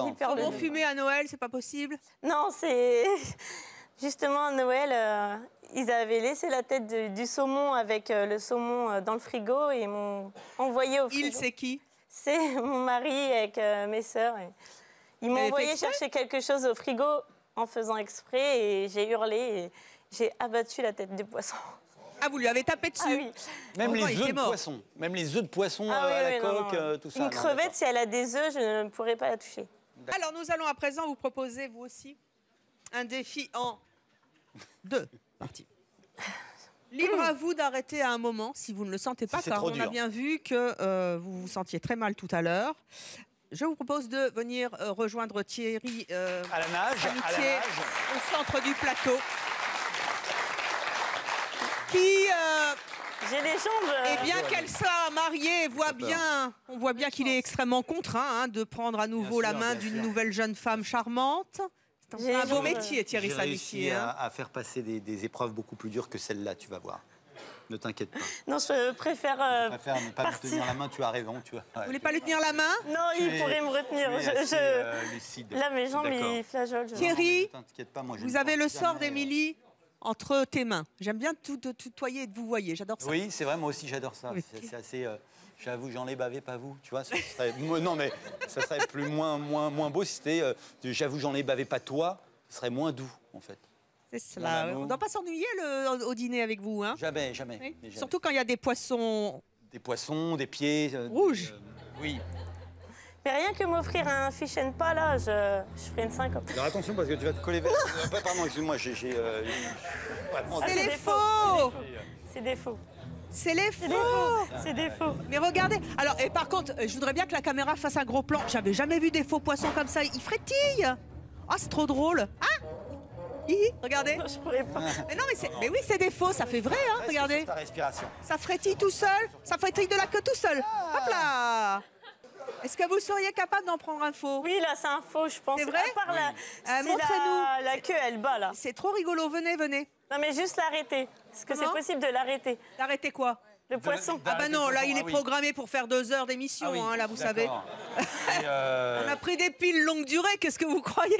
hyper bon. Fumer à Noël, c'est pas possible? Non, c'est... Justement, à Noël, ils avaient laissé la tête du saumon avec le saumon dans le frigo et ils m'ont envoyé au frigo. Il, c'est qui? C'est mon mari avec mes sœurs. Ils m'ont envoyé chercher quelque chose au frigo en faisant exprès et j'ai hurlé et j'ai abattu la tête du poisson. Ah, vous lui avez tapé dessus? Ah, oui. Même les œufs de poisson. Même les œufs de poisson à la coque, tout ça. Une crevette, si elle a des œufs, je ne pourrais pas la toucher. Alors, nous allons à présent vous proposer, vous aussi, un défi en 2 parties. Libre à vous d'arrêter à un moment, si vous ne le sentez pas, car on a bien vu que vous vous sentiez très mal tout à l'heure. Je vous propose de venir rejoindre Thierry à la nage, au centre du plateau. Qui, j'ai les jambes. Et bien qu'elle soit mariée, on voit bien qu'il est extrêmement contraint de prendre à nouveau la main d'une nouvelle jeune femme charmante. C'est un beau métier, Thierry Samitier. J'ai réussi à faire passer des épreuves beaucoup plus dures que celle-là, tu vas voir. Ne t'inquiète pas. Non, je préfère ne pas lui tenir la main, tu as raison. Tu vois. Vous voulez pas lui tenir la main? Non, il pourrait me retenir. Là, mes jambes, ils flageolent. Thierry, vous avez le sort d'Émilie. entre tes mains. J'aime bien tout tutoyer et de vous voyer. J'adore ça. Oui, c'est vrai, moi aussi j'adore ça. Oui. C'est assez. J'avoue, j'en ai bavé, pas vous. Tu vois, ça serait, non, mais ça serait moins beau si c'était. J'avoue, j'en ai bavé, pas toi. Ce serait moins doux, en fait. C'est cela. Mon amour. On ne doit pas s'ennuyer au dîner avec vous. Hein. Jamais, jamais. Oui. Mais jamais. Surtout quand il y a des poissons. Des poissons, des pieds. Rouges. Oui. Mais rien que m'offrir un fish and pas, là, je ferai une 50. Alors attention, parce que tu vas te coller vers. Pardon, excuse-moi, j'ai. Vraiment. C'est c'est les des faux. C'est des faux. C'est les C'est des faux. faux. C'est des faux. Mais regardez. Alors, et par contre, je voudrais bien que la caméra fasse un gros plan. J'avais jamais vu des faux poissons comme ça. Ils frétillent. Ah, c'est trop drôle. Hein? Regardez. Je pourrais pas. Mais non, mais oui, c'est des faux. Ça fait vrai, hein. Regardez. Ta respiration. Ça frétille tout seul. Ça frétille de la queue tout seul. Hop là. Est-ce que vous seriez capable d'en prendre un faux? Oui, là, c'est un faux, je pense. C'est vrai? À part si montrez-nous. la queue, elle bat, là. C'est trop rigolo. Venez, venez. Non, mais juste l'arrêter. Est-ce que c'est Comment? possible de l'arrêter? Arrêtez quoi? Le poisson. Ah bah non, là, il est oui. programmé pour faire 2 heures d'émission, Ah oui, hein, là, vous savez. d'accord. Et, On a pris des piles longue durée, qu'est-ce que vous croyez?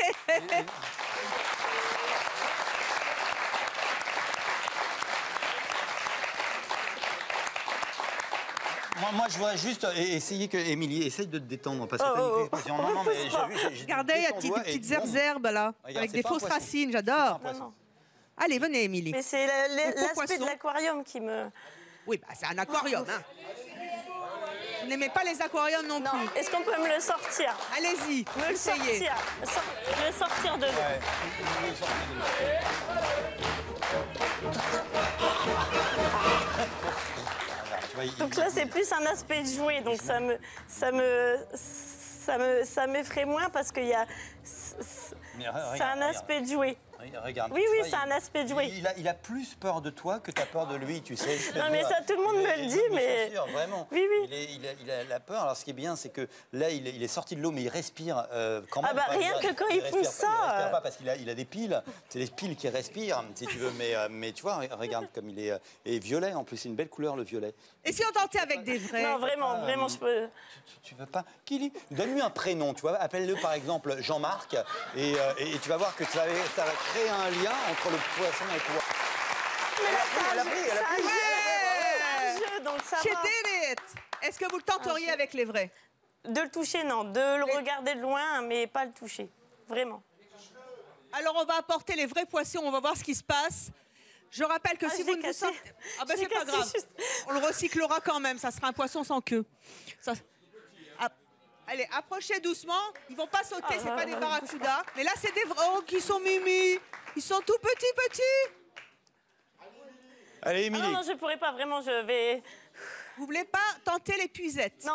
Moi, je voudrais juste essayer que Émilie essaye de te détendre parce que t'as une expression. Non, mais j'ai Regardez, il y a ton doigt des petites et bon. herbes là, Regarde, avec c'est des pas un fausses poisson. racines, j'adore. Non, non. Allez, venez, Émilie. Mais c'est faux l'aspect poisson. de l'aquarium qui me... Oui, bah, c'est un aquarium. Hein. Vous n'aimez pas les aquariums non, Non, plus. est-ce qu'on peut me le sortir? Allez-y, Me le essayez. sortir. Le sortir de l'eau. Donc là, c'est plus un aspect de jouet, donc ça m'effraie moins parce qu'il y a... C'est un aspect de jouet. Regarde. Oui, tu oui, vois, c'est un aspect de jouet. Il a plus peur de toi que tu as peur de lui, tu sais. Non, mais ça, tout le monde me le dit, mais... Je suis sûr, vraiment. Oui, oui. Il a la peur. Alors, ce qui est bien, c'est que là, il est sorti de l'eau, mais il respire quand même. Ah bah, Enfin, rien que quand ils font respire pas, ça, Il respire pas parce qu'il a des piles. C'est les piles qui respirent, si tu veux. Mais tu vois, regarde comme il est... Et violet, en plus, c'est une belle couleur, le violet. Et si on tentait avec des vrais? Non, vraiment, je peux... Tu veux pas Kili, donne-lui un prénom, tu vois. Appelle-le par exemple Jean-Marc et tu vas voir que ça va créer un lien entre le poisson et toi. Mais là, elle a pris. c'est un jeu, donc ça She va. did it. Est-ce que vous le tenteriez avec les vrais? De le toucher, non. De le regarder de loin, mais pas le toucher. Vraiment. Alors, on va apporter les vrais poissons, on va voir ce qui se passe. Je rappelle que si je vous l'ai ne vous cassé. sentez... Ah ben Je l'ai c'est pas cassé grave. juste. On le recyclera quand même, ça sera un poisson sans queue. Ça... Ah, allez, approchez doucement. Ils vont pas sauter, c'est pas des barracudas. Mais là, c'est des vrais qui sont mimi. Ils sont tout petits. Allez, Ah Émilie. non, je pourrais pas, vraiment, je vais... Vous voulez pas tenter l'épuisette? Non,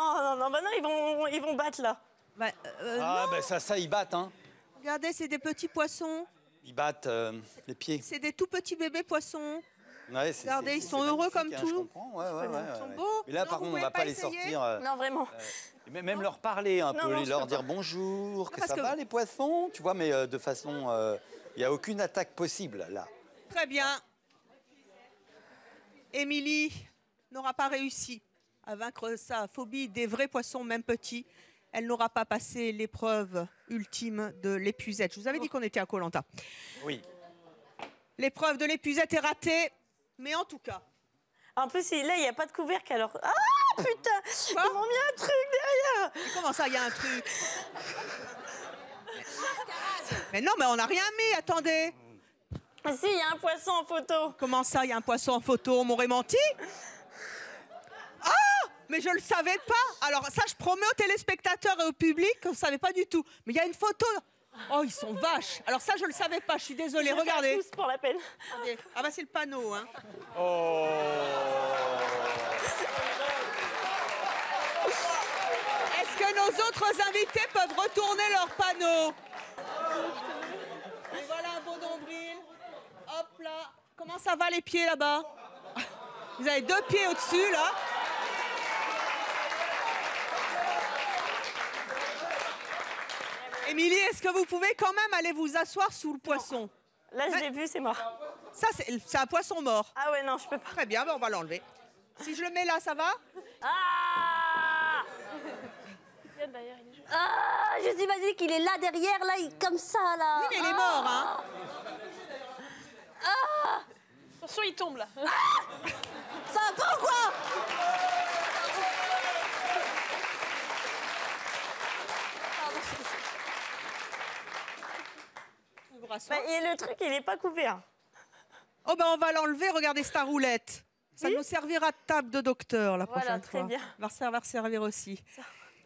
bah non, ils vont battre, là. Bah, Ah, non. ben ça, ils battent, hein. Regardez, c'est des petits poissons. Ils battent les pieds. C'est des tout petits bébés poissons. Ouais, Regardez, ils sont heureux comme magnifique, hein, tout. je comprends, ouais. Ils sont beaux. Mais là, Non, par vous contre, on pouvez va pas les essayer sortir. Non, vraiment. Et même leur parler un Non, peu, non, je leur peux dire pas. bonjour, que parce ça que- va les poissons, tu vois, mais de façon... Il n'y a aucune attaque possible, là. Très bien. Émilie n'aura pas réussi à vaincre sa phobie des vrais poissons, même petits. Elle n'aura pas passé l'épreuve ultime de l'épuisette. Je vous avais dit qu'on était à Koh-Lanta. Oui. L'épreuve de l'épuisette est ratée, mais en tout cas... En plus, là, il n'y a pas de couvercle, alors... Ah, putain! Quoi? Ils m'ont mis un truc derrière! Mais comment ça, il y a un truc? Mais non, mais on n'a rien mis, attendez. Mais si, il y a un poisson en photo. Comment ça, il y a un poisson en photo? On m'aurait menti? Ah! Mais je ne le savais pas. Alors ça, je promets aux téléspectateurs et au public qu'on ne savait pas du tout. Mais il y a une photo. Oh, ils sont vaches. Alors ça, je ne le savais pas. Je suis désolée. Je vais faire Regardez. tous pour la peine. Regardez. Ah bah c'est le panneau, hein. Est-ce que nos autres invités peuvent retourner leur panneau? Et voilà un beau nombril. Hop là. Comment ça va les pieds là-bas? Vous avez 2 pieds au-dessus là. Émilie, est-ce que vous pouvez quand même aller vous asseoir sous le poisson? Là, je l'ai vu, c'est mort. Ça, c'est un poisson mort. Ah ouais, non, je peux pas. Très bien, ben on va l'enlever. Si je le mets là, ça va? Ah! Regarde derrière, il est joli. Ah! Je t'imagine qu'il est là derrière, là, comme ça, là. Oui, mais il est mort, hein. Ah! Attention, il tombe là. Ça va pas ou quoi? On vous rassoit. Et le truc, il est pas coupé. Hein. Oh ben on va l'enlever, regardez cette roulette. Ça nous servira de table de docteur la prochaine Voilà, très fois. bien. Va servir aussi.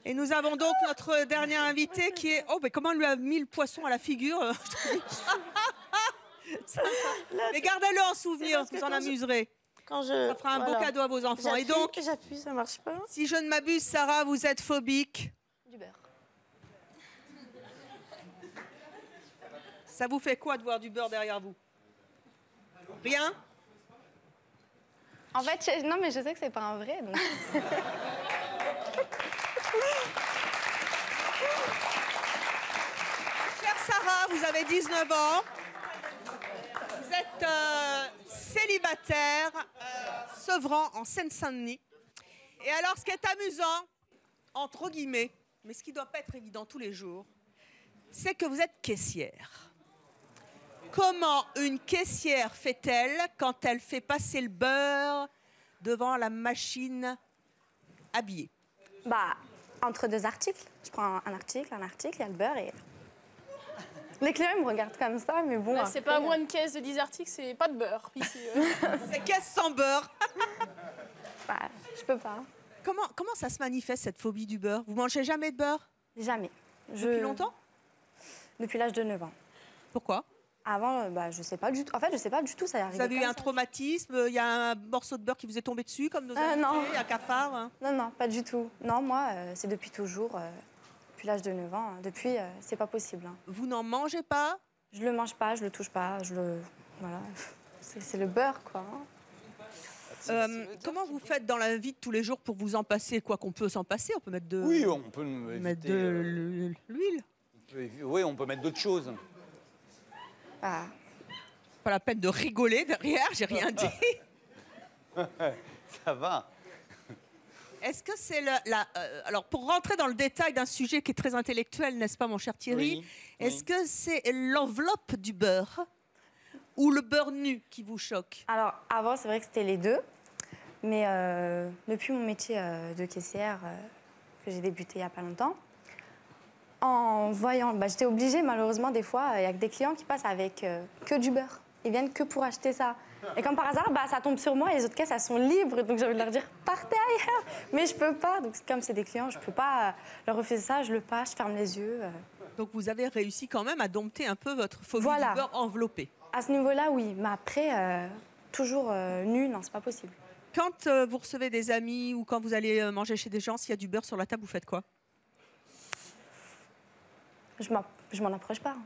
Et nous avons donc notre dernier invité qui est... Oh, mais comment on lui a mis le poisson à la figure? Mais gardez-le en souvenir, vous en amuserez. Quand je... Ça fera un beau cadeau à vos enfants. Et donc, J'appuie, ça marche pas. si je ne m'abuse, Sarah, vous êtes phobique. Du beurre. Ça vous fait quoi de voir du beurre derrière vous? Rien? En fait, non, mais je sais que c'est pas un vrai, donc. Chère Sarah, vous avez 19 ans. Vous êtes célibataire, Sevran, en Seine-Saint-Denis. Et alors, ce qui est amusant, entre guillemets, mais ce qui ne doit pas être évident tous les jours, c'est que vous êtes caissière. Comment une caissière fait-elle quand elle fait passer le beurre devant la machine à billets? Bah, entre deux articles. Je prends un article, il y a le beurre et. Les clients, ils me regardent comme ça, mais bon. Bah, c'est pas moi une caisse de 10 articles, c'est pas de beurre ici. C'est caisse sans beurre. Bah, je peux pas. Comment ça se manifeste, cette phobie du beurre? Vous mangez jamais de beurre? Jamais. Depuis longtemps? Depuis l'âge de 9 ans. Pourquoi? Avant, bah, je sais pas du tout. En fait, je sais pas du tout, ça y est arrivé. Vous avez eu comme un ça. traumatisme? Il y a un morceau de beurre qui vous est tombé dessus, comme nos invités, non. un cafard hein? Non, non, pas du tout. Non, moi, c'est depuis toujours, depuis l'âge de 9 ans. Depuis, c'est pas possible. Hein. Vous n'en mangez pas? Je le mange pas, je le touche pas, je le. Voilà. C'est le beurre, quoi. Hein. Comment vous faites dans la vie de tous les jours pour vous en passer? Quoi qu'on peut s'en passer, on peut mettre de... Oui, on peut mettre éviter, de l'huile. Oui, on peut mettre d'autres choses. Ah. Pas la peine de rigoler derrière, j'ai rien dit. Ça va. Est-ce que c'est alors, pour rentrer dans le détail d'un sujet qui est très intellectuel, n'est-ce pas, mon cher Thierry? Oui, Est-ce que c'est l'enveloppe du beurre ou le beurre nu qui vous choque? Alors, avant, c'est vrai que c'était les deux. Mais depuis mon métier de caissière, que j'ai débuté il n'y a pas longtemps, en voyant, bah, j'étais obligée, malheureusement, des fois, il y a que des clients qui passent avec que du beurre. Ils viennent que pour acheter ça. Et comme par hasard, bah, ça tombe sur moi et les autres caisses, elles sont libres. Donc j'ai envie de leur dire, partez ailleurs. Mais je peux pas. Donc comme c'est des clients, je peux pas leur refuser ça. Je le passe, je ferme les yeux. Donc vous avez réussi quand même à dompter un peu votre phobie Voilà. du beurre enveloppé. À ce niveau-là, oui. Mais après, toujours nu, non, c'est pas possible. Quand vous recevez des amis ou quand vous allez manger chez des gens, s'il y a du beurre sur la table, vous faites quoi? Je m'en approche pas.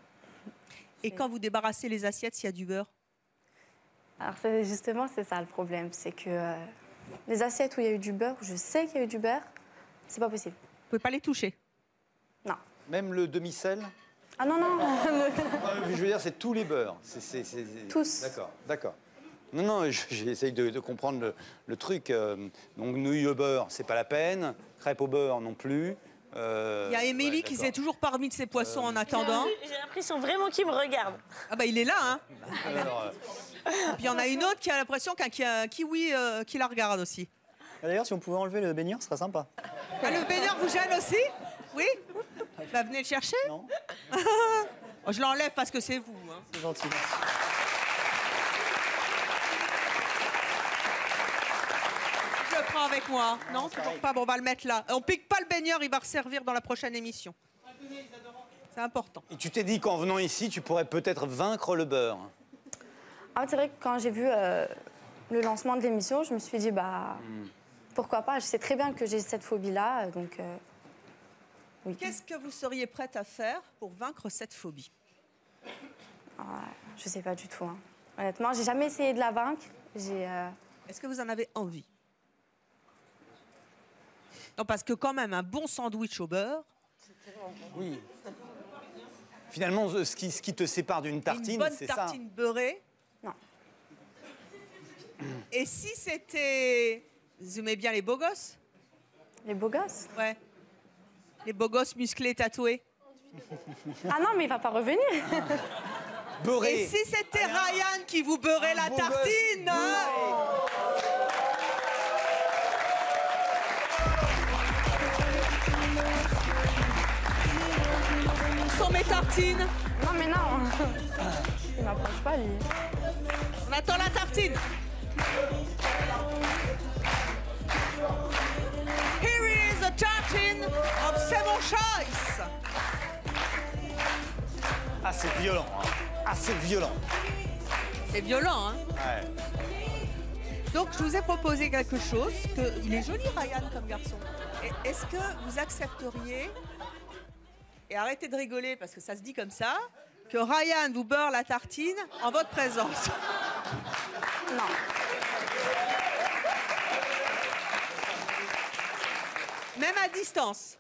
Et quand vous débarrassez les assiettes, s'il y a du beurre? Alors justement, c'est ça le problème. C'est que les assiettes où il y a eu du beurre, où je sais qu'il y a eu du beurre, c'est pas possible. Vous pouvez pas les toucher? Non. Même le demi-sel? Ah non, non. Je veux dire, c'est tous les beurres. Tous. D'accord, d'accord. Non, j'essaye de comprendre le truc. Donc, nouilles au beurre, c'est pas la peine. Crêpes au beurre non plus. Il y a Émilie qui s'est toujours parmi de ses poissons en attendant. J'ai l'impression vraiment qu'il me regarde. Ah bah il est là, hein. Alors, Puis il y en a une autre qui a l'impression qu'il y a un kiwi qui la regarde aussi. D'ailleurs, si on pouvait enlever le baigneur, ce serait sympa. Ah, le baigneur vous gêne aussi? Oui? Bah venez le chercher. Non? Oh, je l'enlève parce que c'est vous. Hein. C'est gentil. Je le prends avec moi. Non, toujours pas. Bon, on va le mettre là. On pique pas le baigneur, il va resservir dans la prochaine émission. C'est important. et tu t'es dit qu'en venant ici, tu pourrais peut-être vaincre le beurre. Ah, c'est vrai que quand j'ai vu le lancement de l'émission, je me suis dit, bah, pourquoi pas? Je sais très bien que j'ai cette phobie-là, donc oui. Qu'est-ce que vous seriez prête à faire pour vaincre cette phobie? Ah, je sais pas du tout. Hein. Honnêtement, j'ai jamais essayé de la vaincre. Est-ce que vous en avez envie? Non, parce que quand même, un bon sandwich au beurre, Oui. Finalement, ce qui te sépare d'une une tartine, bonne c'est ça. tartine beurrée. Non. Et si c'était... Vous aimez bien les beaux gosses? Les beaux gosses? Ouais. Les beaux gosses musclés, tatoués. Ah non, mais il va pas revenir. beurré. Et si c'était Ryan qui vous beurrait la tartine Sont mes tartines. Non, mais non. Il m'approche pas, lui. On attend la tartine. Here is a tartine of C'est mon choice. Ah, c'est violent. Hein. Ah, c'est violent. C'est violent, hein. Ouais. Donc, je vous ai proposé quelque chose. Il est joli, Ryan, comme garçon. Est-ce que vous accepteriez, et arrêtez de rigoler parce que ça se dit comme ça, que Ryan vous beurre la tartine en votre présence? Non. Même à distance?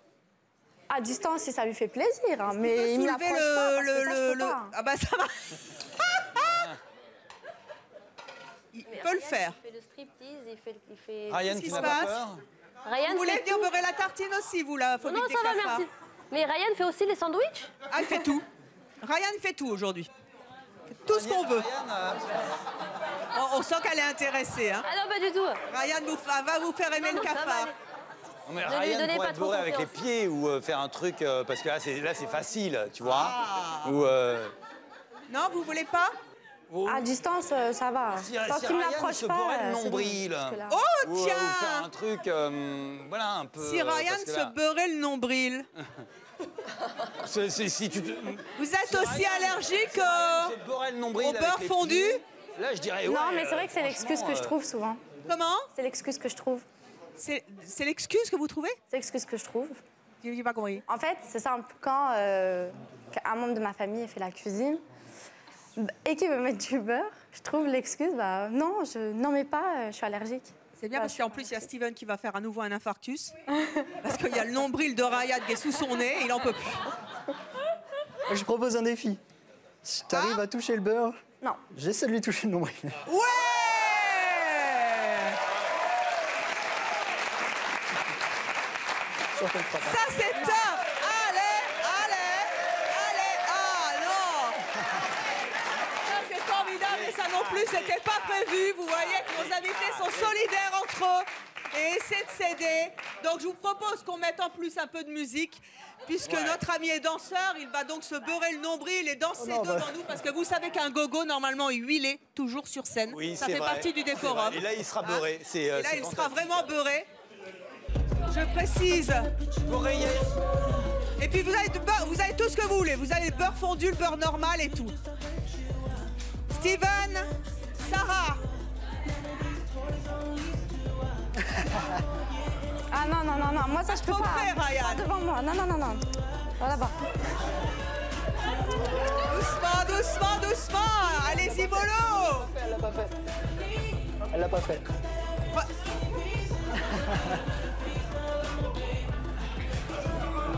À distance, si ça lui fait plaisir, hein, mais il me l'approche Soulever pas, parce que ça, je peux pas. Ah bah ça va. Il peut le faire. Il fait le striptease, il fait... Ryan, Qu'est-ce qui tu se n'as pas passe? peur? Ryan Vous voulez fait venir tout. beurrer la tartine aussi, vous, la phobie Non, des ça va, cafards? merci. Mais Ryan fait aussi les sandwichs? Ah, il fait tout. Ryan fait tout aujourd'hui. Tout ce qu'on veut. On sent qu'elle est intéressée. Hein. Ah non, pas du tout. Ryan va vous faire aimer le Ça va cafard. aller. Non, mais Ne lui Ryan donnez pourrait pas te trop beurrer avec les confiance. pieds ou faire un truc, parce que là, c'est facile, tu vois. Ah. Ou, Non, vous voulez pas? À distance, ça va. Si Tant qu'il ne Ryan m'approche se pas, beurrait le c'est bon, nombril. jusque-là. Oh, ou tiens! faire un truc, voilà, un peu... Si Ryan parce que se là, beurrait le nombril. si tu te... Vous êtes aussi allergique se beurrait le nombril au avec beurre les fondu? pieds, là, je dirais, ouais, Non, mais c'est vrai que c'est l'excuse que je franchement, trouve souvent. Comment? C'est l'excuse que je trouve. C'est l'excuse que vous trouvez? C'est l'excuse que je trouve. J'ai pas compris. En fait, c'est simple. Quand un membre de ma famille fait la cuisine et qu'il veut mettre du beurre, je trouve l'excuse, bah non, je n'en mets pas, je suis allergique. C'est bien Bah, parce qu'en plus, il y a Steven qui va faire à nouveau un infarctus. Parce qu'il y a le nombril de Ryan qui est sous son nez et il en peut plus. Je propose un défi. Si tu arrives à toucher le beurre, Non. j'essaie de lui toucher le nombril. Ouais! Sûr qu'elle fera pas. Ça, c'est top! Allez! Ah non! Ça, c'est formidable et ça non plus, c'était pas prévu. Vous voyez que nos invités sont solidaires entre eux et essaient de s'aider. Donc, je vous propose qu'on mette en plus un peu de musique. Puisque notre ami est danseur, il va donc se beurrer le nombril et danser devant nous. Parce que vous savez qu'un gogo, normalement, est huilé toujours sur scène. Oui, ça c'est fait vrai. partie du décorum. Et là, il sera beurré. Et là, il sera vraiment beurré. Je précise. Oreiller. Et puis, vous avez tout ce que vous voulez. Vous avez le beurre fondu, le beurre normal et tout. Steven, Sarah. Ah non, non, non, non, moi ça je peux Faut pas. faire, Ryan. Pas devant moi, non, non, non, non. Voilà, là-bas. Doucement, doucement, doucement. Allez-y, mollo. Elle l'a pas fait. Elle l'a pas fait.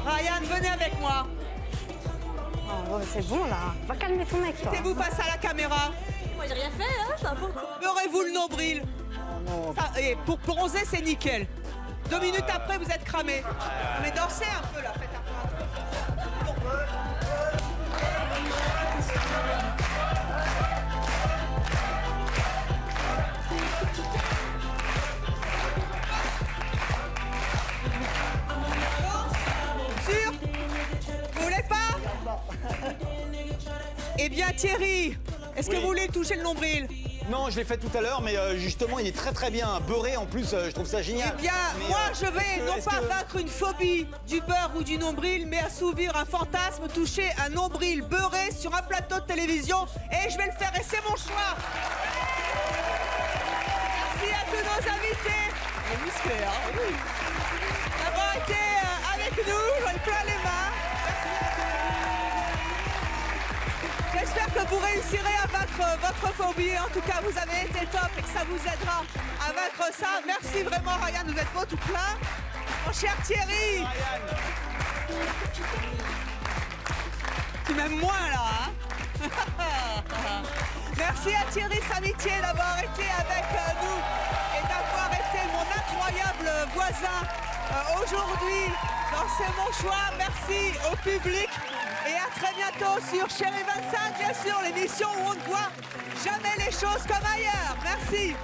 Ryan, venez avec moi. Oh, c'est bon là. Va calmer ton mec, toi. Mettez-vous face à la caméra. Moi, j'ai rien fait, hein, ça va. Beurrez-vous le nombril. Ça, et pour bronzer, c'est nickel. 2 minutes après, vous êtes cramé. Mais dansez un peu là, faites un peu. Sûr? Vous voulez pas? Eh bien Thierry, est-ce que vous voulez toucher le nombril? Non, je l'ai fait tout à l'heure, mais justement, il est très très bien beurré. En plus, je trouve ça génial. Eh bien, Mais, moi, je vais est-ce que- non est-ce pas que- vaincre une phobie du beurre ou du nombril, mais assouvir un fantasme, toucher un nombril beurré sur un plateau de télévision, et je vais le faire, et c'est mon choix. Merci à tous nos invités. On est musclés, hein? Oui. D'avoir été avec nous, j'en ai plein les mains. J'espère que vous réussirez à vaincre votre phobie. En tout cas, vous avez été top et que ça vous aidera à vaincre ça. Merci vraiment, Ryan. Vous êtes beau tout plein. Mon cher Thierry. Tu m'aimes moins, là, hein? Merci à Thierry Samitier d'avoir été avec nous et d'avoir été mon incroyable voisin aujourd'hui dans C'est mon choix. Merci au public et à très bientôt sur Chérie 25, bien sûr, l'émission où on ne voit jamais les choses comme ailleurs. Merci.